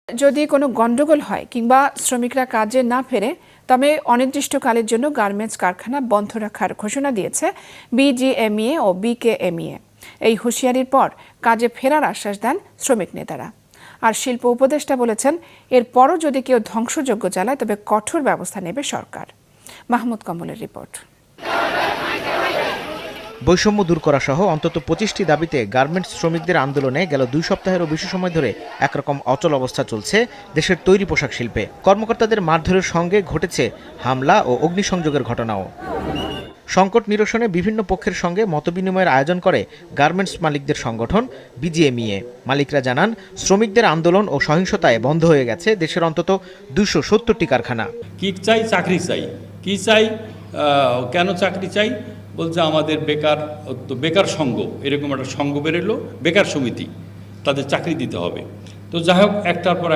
যদি কোনো গন্ডগোল হয় কিংবা শ্রমিকরা কাজে না ফেরে তবে অনির্দিষ্টকালের জন্য গার্মেন্টস কারখানা বন্ধ রাখার ঘোষণা দিয়েছে বিজিএমইএ ও বিকেএমইএ। এই হুঁশিয়ারির পর কাজে ফেরার আশ্বাস দেন শ্রমিক নেতারা। আর শিল্প উপদেষ্টা বলেছেন, এরপরও যদি কেউ ধ্বংসযজ্ঞ চালায় তবে কঠোর ব্যবস্থা নেবে সরকার। মাহমুদ কমলের রিপোর্ট। বৈষম্য দূর করা সহ অন্তত 25টি দাবিতে গার্মেন্টস শ্রমিকদের আন্দোলনে গেল 2 সপ্তাহেরও বেশি সময় ধরে একরকম অচল অবস্থা চলছে দেশের তৈরি পোশাক শিল্পে। কর্মকর্তাদের মারধরের সঙ্গে ঘটেছে হামলা ও অগ্নিসংযোগের ঘটনাও। সংকট নিরসনে বিভিন্ন পক্ষের সঙ্গে মতবিনিময়ের আয়োজন করে গার্মেন্টস মালিকদের সংগঠন বিজিএমইএ। মালিকরা জানান, শ্রমিকদের আন্দোলন ও সহিংসতায় বন্ধ হয়ে গেছে দেশের অন্তত 270টি কারখানা। কি চাই? চাকরি চাই। কি চাই? কেন চাকরি চাই? বলছে আমাদের বেকার সংঘ, এরকম একটা সংঘ বেরোলো, বেকার সমিতি, তাদের চাকরি দিতে হবে। তো যাই হোক, একটার পর